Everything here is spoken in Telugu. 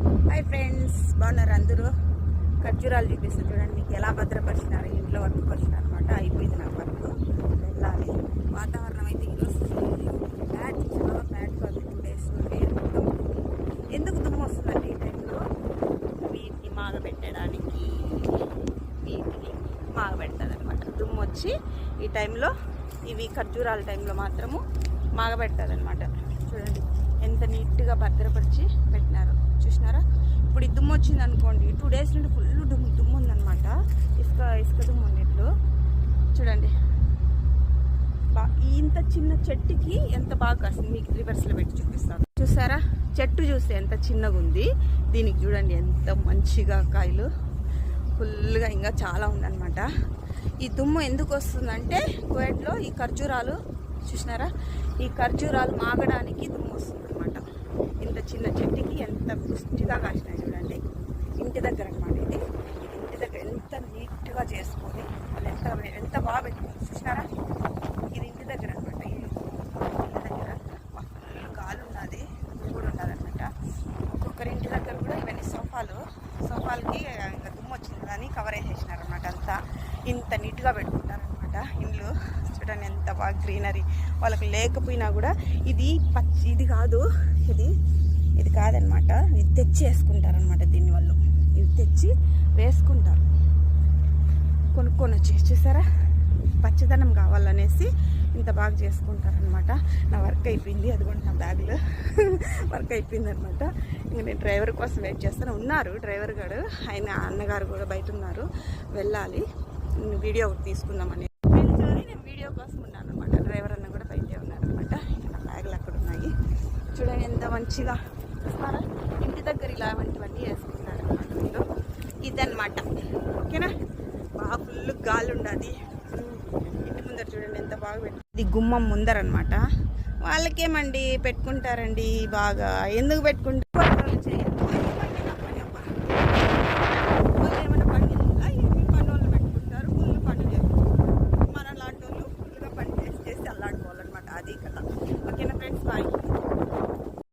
హాయ్ ఫ్రెండ్స్, బాగున్నారు అందరూ? ఖర్జూరాలు చూపిస్తే చూడండి మీకు ఎలా భద్రపరిచినారు, ఇంట్లో వర్క్ పరిచినారు అనమాట. అయిపోయింది నా వర్క్, వెళ్ళాలి. వాతావరణం అయితే ఈరోజు బ్యాడ్, చాలా బ్యాడ్గా ఉంది. 2 days మొత్తం. ఎందుకు దుమ్ము వస్తుందండి ఈ టైంలో? వీటిని మాగబెట్టడానికి, వీటిని మాగబెడతాది అనమాట. దుమ్ము వచ్చి ఈ టైంలో, ఇవి ఖర్జూరాల టైంలో మాత్రము మాగబెడతాది అనమాట. చూడండి ఎంత నీట్గా భద్రపరిచి పెట్టినారు, చూసినారా? ఇప్పుడు ఈ దుమ్ము వచ్చింది అనుకోండి, 2 days నుండి ఫుల్ దుమ్ము ఉందన్నమాట. ఇసుక దుమ్ము ఉన్నట్లు చూడండి. ఇంత చిన్న చెట్టుకి ఎంత బాగా కాస్తుంది, మీకు రివర్స్లో పెట్టి చూపిస్తాను. చూసారా చెట్టు? చూస్తే ఎంత చిన్నగా ఉంది. దీనికి చూడండి ఎంత మంచిగా కాయలు ఫుల్గా ఇంకా చాలా ఉందన్నమాట. ఈ దుమ్ము ఎందుకు వస్తుందంటే కోయట్లో ఈ ఖర్జూరాలు చూసినారా, ఈ ఖర్జూరాలు మాగడానికి దుమ్ము వస్తుంది అనమాట. ఇంత చిన్న చెట్టుకి ఎంత పుష్టిగా కాసినాయి చూడండి. ఇంటి దగ్గర అనమాట ఇది. ఇంటి దగ్గర ఎంత నీట్గా చేసుకొని వాళ్ళు ఎంత బాగా పెట్టుకుంటారు చూసినారా. ఇది ఇంటి దగ్గర అనమాట. ఇల్లు ఇంటి దగ్గర ఫుల్ గాలి ఉన్నది, ఇల్లు కూడా ఉన్నదనమాట. ఒక్కొక్కరి ఇంటి దగ్గర కూడా ఇవన్నీ సోఫాలకి ఇంకా దుమ్ము వచ్చింది కానీ కవర్ వేసేసినారు అనమాట. అంతా ఇంత నీట్గా పెట్టుకుంటారనమాట ఇల్లు. చూడండి ఎంత బాగా గ్రీనరీ. వాళ్ళకి లేకపోయినా కూడా ఇది కాదు, ఇది కాదనమాట. ఇది తెచ్చి వేసుకుంటారనమాట. దీన్ని వాళ్ళు ఇది తెచ్చి వేసుకుంటారు, కొనుక్కొని వచ్చి. చూసారా, పచ్చదనం కావాలనేసి ఇంత బాగా చేసుకుంటారనమాట. నా వర్క్ అయిపోయింది, అదిగోండి నా బ్యాగ్లో వర్క్ అయిపోయింది అనమాట. ఇంకా నేను డ్రైవర్ కోసం వెయిట్ చేస్తాను. ఉన్నారు డ్రైవర్ గారు, ఆయన అన్నగారు కూడా బయట ఉన్నారు. వెళ్ళాలి, వీడియో తీసుకుందామని నేను వీడియో కోసం ఉన్నాను అనమాట. డ్రైవర్ అన్న కూడా బయటే ఉన్నారనమాట. నా బ్యాగులు అక్కడ ఉన్నాయి. చూడండి ఎంత మంచిగా చూస్తారా. ఇంటి దగ్గర ఇలాంటివన్నీ వేసుకుంటారు అనమాట వీళ్ళు. ఇదన్నమాట, ఓకేనా. బాగా ఫుల్ గాలి ఉండదు ఇంటి ముందర. చూడండి ఎంత బాగా ఇది గుమ్మం ముందర అనమాట. వాళ్ళకేమండి పెట్టుకుంటారండి బాగా. ఎందుకు పెట్టుకుంటారు? చేయాలి